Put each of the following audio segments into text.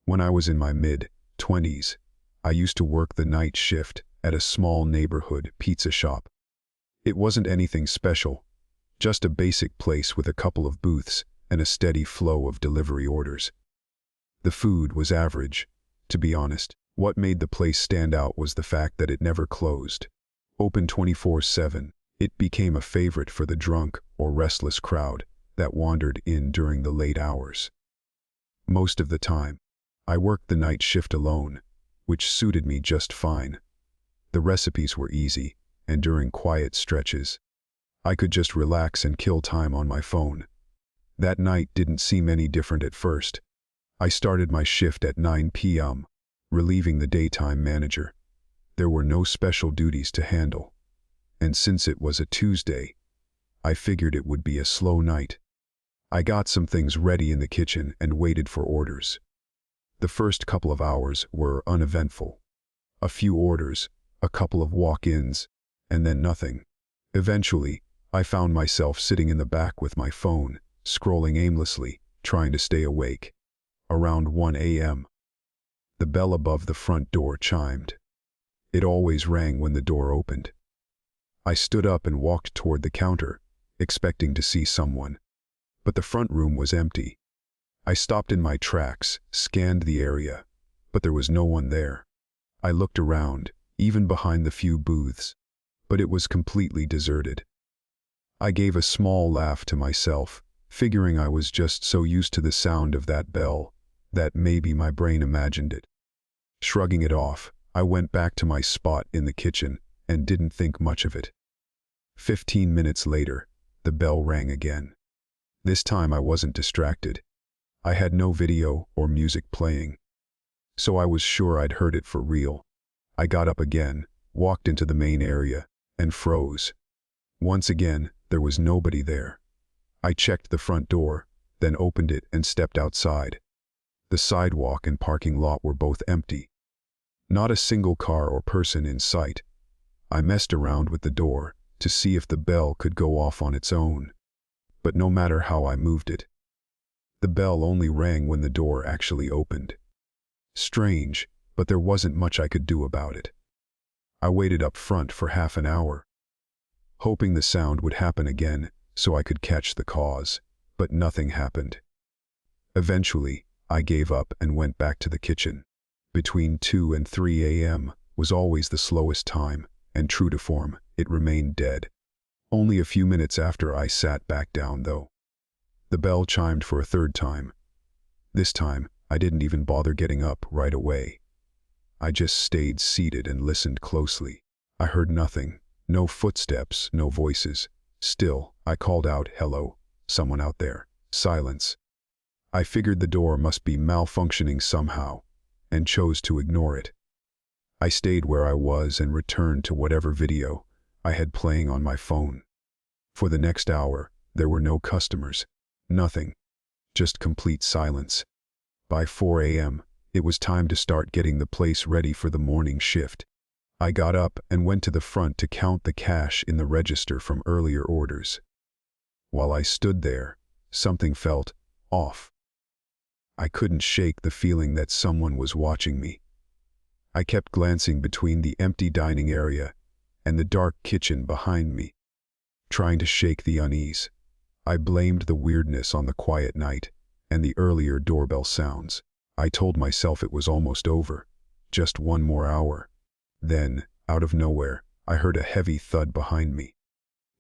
When I was in my mid-20s, I used to work the night shift at a small neighborhood pizza shop. It wasn't anything special, just a basic place with a couple of booths and a steady flow of delivery orders. The food was average, to be honest. What made the place stand out was the fact that it never closed. Open 24/7, it became a favorite for the drunk or restless crowd that wandered in during the late hours. Most of the time, I worked the night shift alone, which suited me just fine. The recipes were easy, and during quiet stretches, I could just relax and kill time on my phone. That night didn't seem any different at first. I started my shift at 9 p.m., relieving the daytime manager. There were no special duties to handle, and since it was a Tuesday, I figured it would be a slow night. I got some things ready in the kitchen and waited for orders. The first couple of hours were uneventful. A few orders, a couple of walk-ins, and then nothing. Eventually, I found myself sitting in the back with my phone, scrolling aimlessly, trying to stay awake. Around 1 a.m., the bell above the front door chimed. It always rang when the door opened. I stood up and walked toward the counter, expecting to see someone. But the front room was empty. I stopped in my tracks, scanned the area, but there was no one there. I looked around, even behind the few booths, but it was completely deserted. I gave a small laugh to myself, figuring I was just so used to the sound of that bell that maybe my brain imagined it. Shrugging it off, I went back to my spot in the kitchen and didn't think much of it. 15 minutes later, the bell rang again. This time I wasn't distracted. I had no video or music playing, so I was sure I'd heard it for real. I got up again, walked into the main area, and froze. Once again, there was nobody there. I checked the front door, then opened it and stepped outside. The sidewalk and parking lot were both empty. Not a single car or person in sight. I messed around with the door to see if the bell could go off on its own. But no matter how I moved it, the bell only rang when the door actually opened. Strange, but there wasn't much I could do about it. I waited up front for half an hour, hoping the sound would happen again so I could catch the cause, but nothing happened. Eventually, I gave up and went back to the kitchen. Between 2 and 3 a.m. was always the slowest time, and true to form, it remained dead. Only a few minutes after I sat back down, though. The bell chimed for a third time. This time, I didn't even bother getting up right away. I just stayed seated and listened closely. I heard nothing, no footsteps, no voices. Still, I called out, "Hello, someone out there." Silence. I figured the door must be malfunctioning somehow, and chose to ignore it. I stayed where I was and returned to whatever video I had playing on my phone. For the next hour, there were no customers. Nothing. Just complete silence. By 4 a.m., it was time to start getting the place ready for the morning shift. I got up and went to the front to count the cash in the register from earlier orders. While I stood there, something felt off. I couldn't shake the feeling that someone was watching me. I kept glancing between the empty dining area and the dark kitchen behind me, trying to shake the unease. I blamed the weirdness on the quiet night and the earlier doorbell sounds. I told myself it was almost over, just one more hour. Then, out of nowhere, I heard a heavy thud behind me.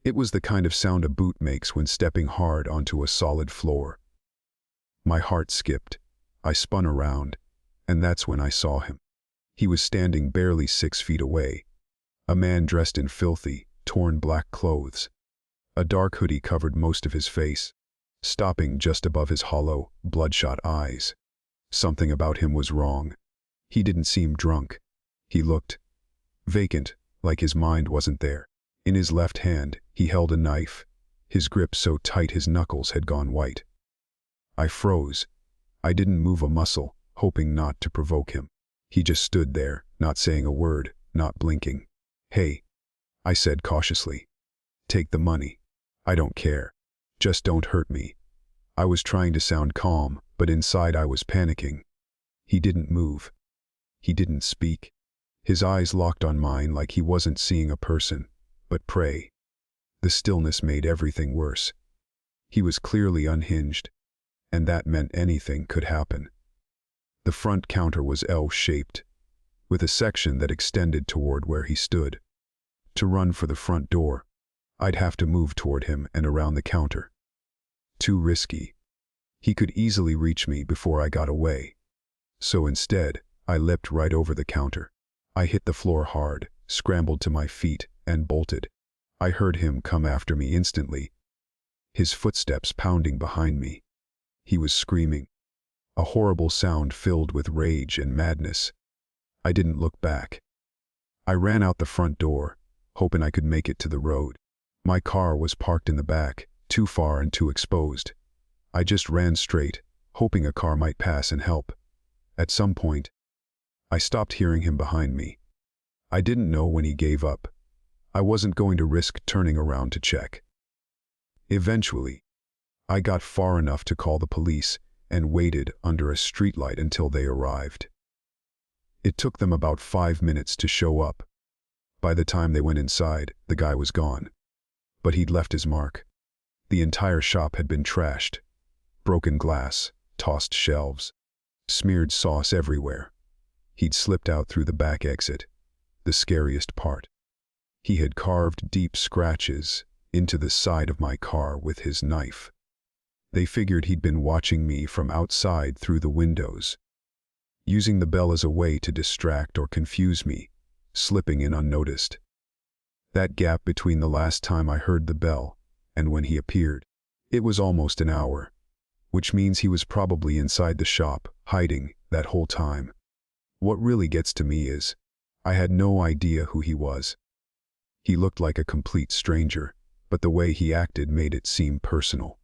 It was the kind of sound a boot makes when stepping hard onto a solid floor. My heart skipped. I spun around, and that's when I saw him. He was standing barely 6 feet away, a man dressed in filthy, torn black clothes. A dark hoodie covered most of his face, stopping just above his hollow, bloodshot eyes. Something about him was wrong. He didn't seem drunk. He looked vacant, like his mind wasn't there. In his left hand, he held a knife, his grip so tight his knuckles had gone white. I froze. I didn't move a muscle, hoping not to provoke him. He just stood there, not saying a word, not blinking. "Hey," I said cautiously. "Take the money. I don't care. Just don't hurt me." I was trying to sound calm, but inside I was panicking. He didn't move. He didn't speak. His eyes locked on mine like he wasn't seeing a person, but prey. The stillness made everything worse. He was clearly unhinged, and that meant anything could happen. The front counter was L-shaped, with a section that extended toward where he stood. To run for the front door, I'd have to move toward him and around the counter. Too risky. He could easily reach me before I got away. So instead, I leapt right over the counter. I hit the floor hard, scrambled to my feet, and bolted. I heard him come after me instantly, his footsteps pounding behind me. He was screaming, a horrible sound filled with rage and madness. I didn't look back. I ran out the front door, hoping I could make it to the road. My car was parked in the back, too far and too exposed. I just ran straight, hoping a car might pass and help. At some point, I stopped hearing him behind me. I didn't know when he gave up. I wasn't going to risk turning around to check. Eventually, I got far enough to call the police and waited under a streetlight until they arrived. It took them about 5 minutes to show up. By the time they went inside, the guy was gone. But he'd left his mark. The entire shop had been trashed. Broken glass, tossed shelves, smeared sauce everywhere. He'd slipped out through the back exit, the scariest part. He had carved deep scratches into the side of my car with his knife. They figured he'd been watching me from outside through the windows, using the bell as a way to distract or confuse me, slipping in unnoticed. That gap between the last time I heard the bell and when he appeared, it was almost an hour, which means he was probably inside the shop, hiding that whole time. What really gets to me is, I had no idea who he was. He looked like a complete stranger, but the way he acted made it seem personal.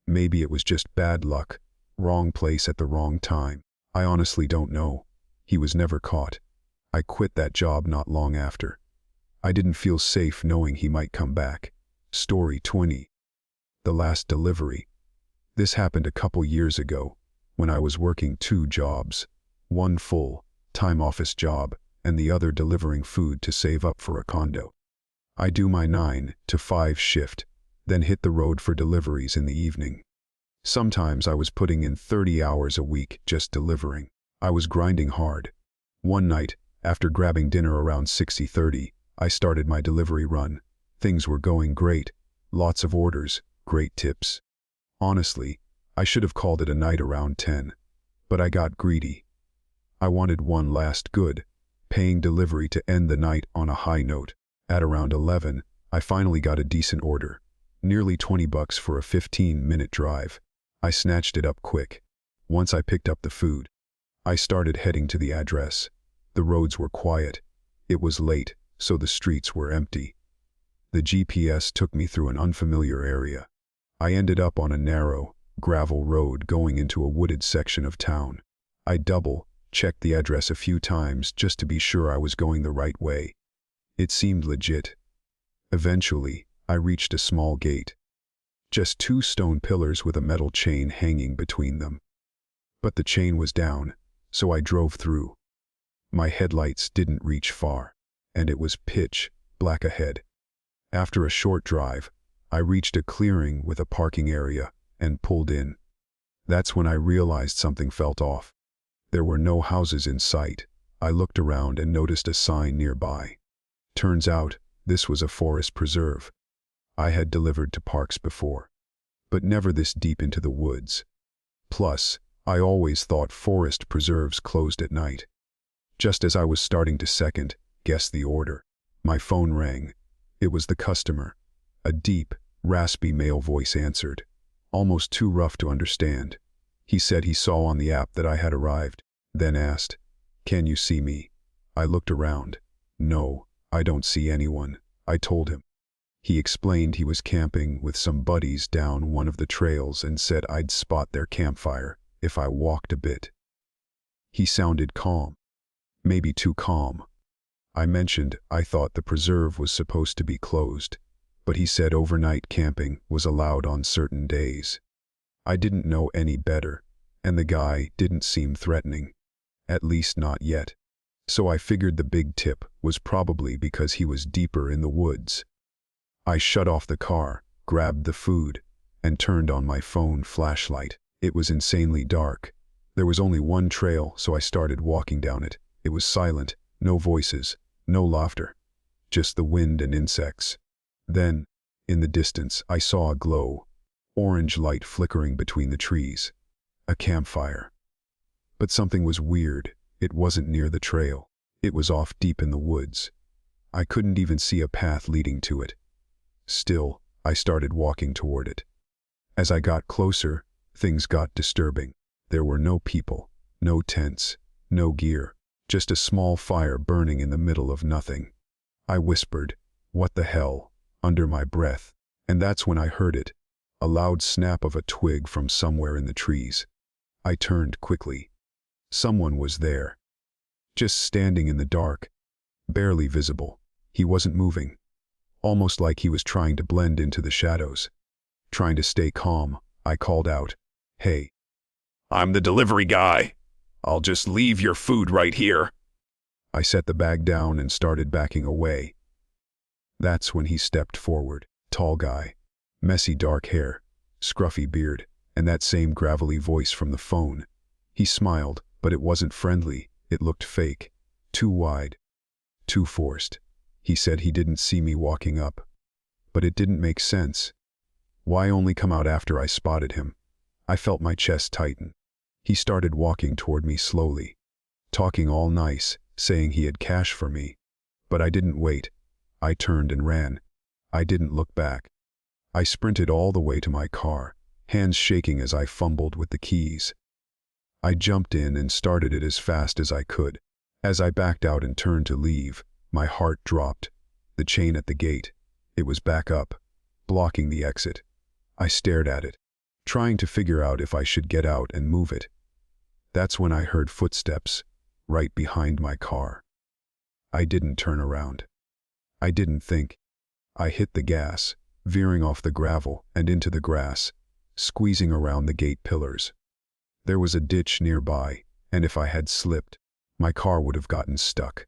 Maybe it was just bad luck, wrong place at the wrong time. I honestly don't know. He was never caught. I quit that job not long after. I didn't feel safe knowing he might come back. Story 20. The last delivery. This happened a couple years ago, when I was working 2 jobs, one full-time office job and the other delivering food to save up for a condo. I do my 9 to 5 shift, then hit the road for deliveries in the evening. Sometimes I was putting in 30 hours a week just delivering. I was grinding hard. One night, after grabbing dinner around 6:30, I started my delivery run. Things were going great. Lots of orders, great tips. Honestly, I should have called it a night around 10. But I got greedy. I wanted one last good, paying delivery to end the night on a high note. At around 11, I finally got a decent order. Nearly $20 for a 15-minute drive. I snatched it up quick. Once I picked up the food, I started heading to the address. The roads were quiet. It was late, so the streets were empty. The GPS took me through an unfamiliar area. I ended up on a narrow, gravel road going into a wooded section of town. I double-checked the address a few times just to be sure I was going the right way. It seemed legit. Eventually, I reached a small gate. Just 2 stone pillars with a metal chain hanging between them. But the chain was down, so I drove through. My headlights didn't reach far, and it was pitch black ahead. After a short drive, I reached a clearing with a parking area and pulled in. That's when I realized something felt off. There were no houses in sight. I looked around and noticed a sign nearby. Turns out, this was a forest preserve. I had delivered to parks before, but never this deep into the woods. Plus, I always thought forest preserves closed at night. Just as I was starting to second-guess the order, my phone rang. It was the customer. A deep, raspy male voice answered, almost too rough to understand. He said he saw on the app that I had arrived, then asked, "Can you see me?" I looked around. "No, I don't see anyone," I told him. He explained he was camping with some buddies down one of the trails and said I'd spot their campfire if I walked a bit. He sounded calm. Maybe too calm. I mentioned I thought the preserve was supposed to be closed, but he said overnight camping was allowed on certain days. I didn't know any better, and the guy didn't seem threatening. At least not yet. So I figured the big tip was probably because he was deeper in the woods. I shut off the car, grabbed the food, and turned on my phone flashlight. It was insanely dark. There was only one trail, so I started walking down it. It was silent, no voices, no laughter, just the wind and insects. Then, in the distance, I saw a glow, orange light flickering between the trees. A campfire. But something was weird. It wasn't near the trail. It was off deep in the woods. I couldn't even see a path leading to it. Still, I started walking toward it. As I got closer, things got disturbing. There were no people, no tents, no gear, just a small fire burning in the middle of nothing. I whispered, "What the hell?" under my breath, and that's when I heard it, a loud snap of a twig from somewhere in the trees. I turned quickly. Someone was there, just standing in the dark, barely visible. He wasn't moving, almost like he was trying to blend into the shadows. Trying to stay calm, I called out, "Hey, I'm the delivery guy. I'll just leave your food right here." I set the bag down and started backing away. That's when he stepped forward. Tall guy, messy dark hair, scruffy beard, and that same gravelly voice from the phone. He smiled, but it wasn't friendly. It looked fake, too wide, too forced. He said he didn't see me walking up. But it didn't make sense. Why only come out after I spotted him? I felt my chest tighten. He started walking toward me slowly, talking all nice, saying he had cash for me. But I didn't wait. I turned and ran. I didn't look back. I sprinted all the way to my car, hands shaking as I fumbled with the keys. I jumped in and started it as fast as I could. As I backed out and turned to leave, my heart dropped. The chain at the gate, it was back up, blocking the exit. I stared at it, trying to figure out if I should get out and move it. That's when I heard footsteps, right behind my car. I didn't turn around. I didn't think. I hit the gas, veering off the gravel and into the grass, squeezing around the gate pillars. There was a ditch nearby, and if I had slipped, my car would have gotten stuck.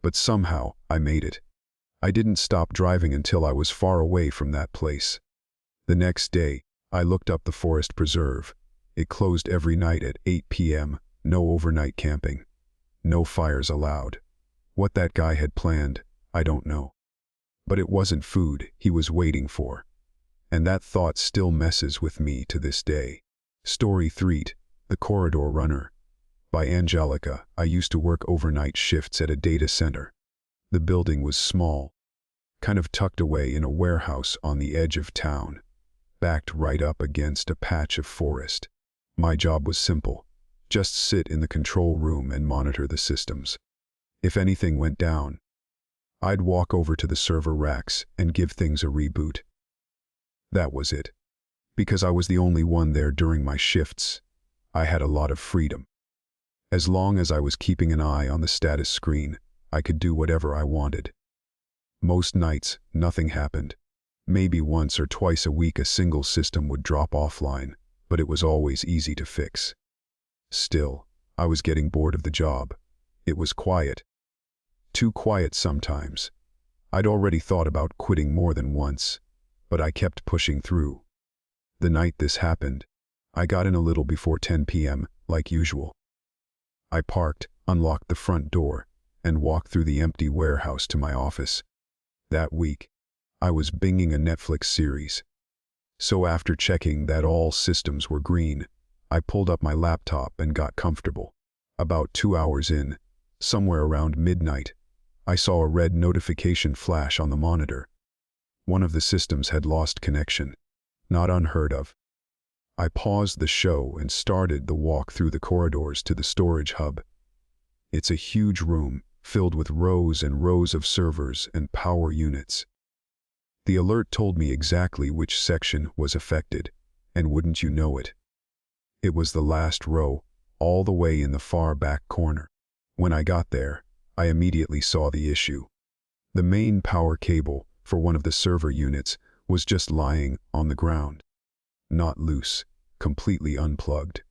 But somehow, I made it. I didn't stop driving until I was far away from that place. The next day, I looked up the forest preserve. It closed every night at 8 p.m., no overnight camping. No fires allowed. What that guy had planned, I don't know. But it wasn't food he was waiting for. And that thought still messes with me to this day. Story 3, The Corridor Runner. By Angelica. I used to work overnight shifts at a data center. The building was small, kind of tucked away in a warehouse on the edge of town, backed right up against a patch of forest. My job was simple. Just sit in the control room and monitor the systems. If anything went down, I'd walk over to the server racks and give things a reboot. That was it. Because I was the only one there during my shifts, I had a lot of freedom. As long as I was keeping an eye on the status screen, I could do whatever I wanted. Most nights, nothing happened. Maybe once or twice a week a single system would drop offline, but it was always easy to fix. Still, I was getting bored of the job. It was quiet. Too quiet sometimes. I'd already thought about quitting more than once, but I kept pushing through. The night this happened, I got in a little before 10 p.m., like usual. I parked, unlocked the front door, and walked through the empty warehouse to my office. That week, I was binging a Netflix series. So after checking that all systems were green, I pulled up my laptop and got comfortable. About 2 hours in, somewhere around midnight, I saw a red notification flash on the monitor. One of the systems had lost connection. Not unheard of. I paused the show and started the walk through the corridors to the storage hub. It's a huge room filled with rows and rows of servers and power units. The alert told me exactly which section was affected, and wouldn't you know it? It was the last row, all the way in the far back corner. When I got there, I immediately saw the issue. The main power cable for one of the server units was just lying on the ground. Not loose, completely unplugged.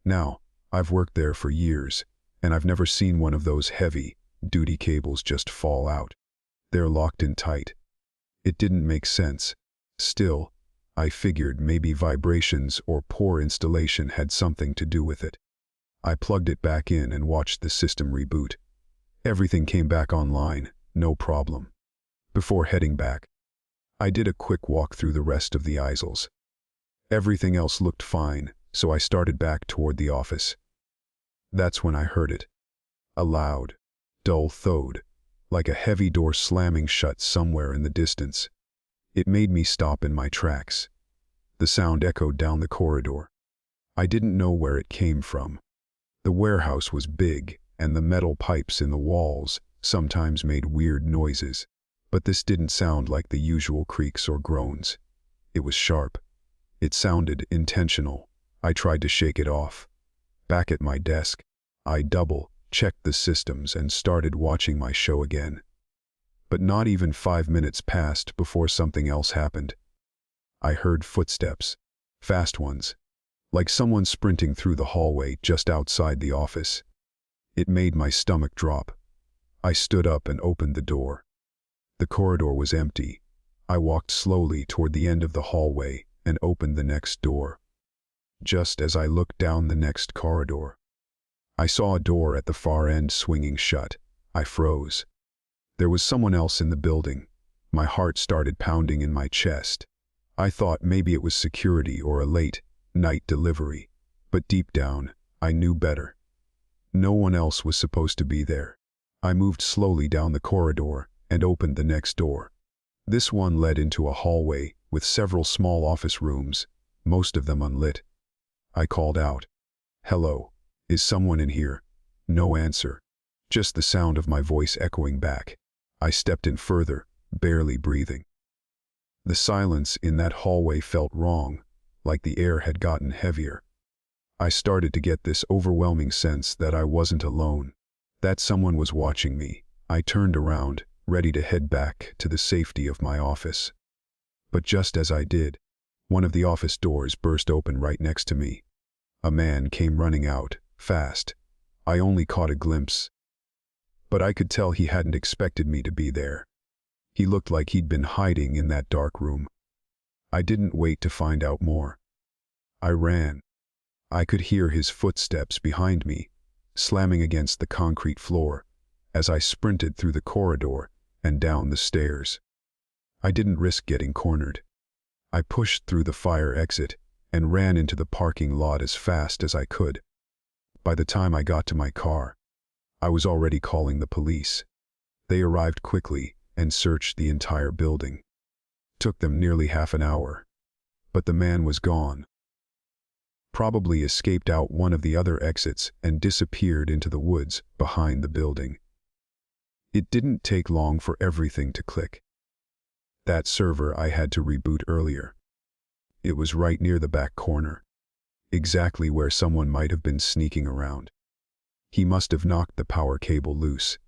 Now, I've worked there for years, and I've never seen one of those heavy-duty cables just fall out. They're locked in tight. It didn't make sense. Still, I figured maybe vibrations or poor installation had something to do with it. I plugged it back in and watched the system reboot. Everything came back online, no problem. Before heading back, I did a quick walk through the rest of the aisles. Everything else looked fine, so I started back toward the office. That's when I heard it. A loud, dull thud, like a heavy door slamming shut somewhere in the distance. It made me stop in my tracks. The sound echoed down the corridor. I didn't know where it came from. The warehouse was big, and the metal pipes in the walls sometimes made weird noises. But this didn't sound like the usual creaks or groans. It was sharp. It sounded intentional. I tried to shake it off. Back at my desk, I double-checked the systems and started watching my show again. But not even 5 minutes passed before something else happened. I heard footsteps, fast ones, like someone sprinting through the hallway just outside the office. It made my stomach drop. I stood up and opened the door. The corridor was empty. I walked slowly toward the end of the hallway and opened the next door. Just as I looked down the next corridor, I saw a door at the far end swinging shut. I froze. There was someone else in the building. My heart started pounding in my chest. I thought maybe it was security or a late-night delivery, but deep down, I knew better. No one else was supposed to be there. I moved slowly down the corridor and opened the next door. This one led into a hallway with several small office rooms, most of them unlit. I called out, "Hello, is someone in here?" No answer, just the sound of my voice echoing back. I stepped in further, barely breathing. The silence in that hallway felt wrong, like the air had gotten heavier. I started to get this overwhelming sense that I wasn't alone, that someone was watching me. I turned around, ready to head back to the safety of my office. But just as I did, one of the office doors burst open right next to me. A man came running out, fast. I only caught a glimpse, but I could tell he hadn't expected me to be there. He looked like he'd been hiding in that dark room. I didn't wait to find out more. I ran. I could hear his footsteps behind me, slamming against the concrete floor, as I sprinted through the corridor and down the stairs. I didn't risk getting cornered. I pushed through the fire exit and ran into the parking lot as fast as I could. By the time I got to my car, I was already calling the police. They arrived quickly and searched the entire building. Took them nearly half an hour, but the man was gone. Probably escaped out one of the other exits and disappeared into the woods behind the building. It didn't take long for everything to click. That server I had to reboot earlier. It was right near the back corner, exactly where someone might have been sneaking around. He must have knocked the power cable loose.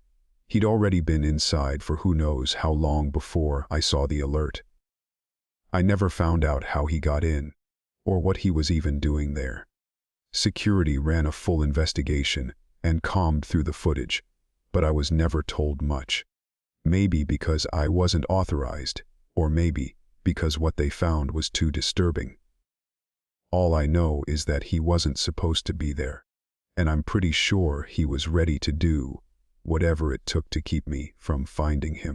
He'd already been inside for who knows how long before I saw the alert. I never found out how he got in, or what he was even doing there. Security ran a full investigation and combed through the footage, but I was never told much. Maybe because I wasn't authorized, or maybe because what they found was too disturbing. All I know is that he wasn't supposed to be there, and I'm pretty sure he was ready to do whatever it took to keep me from finding him.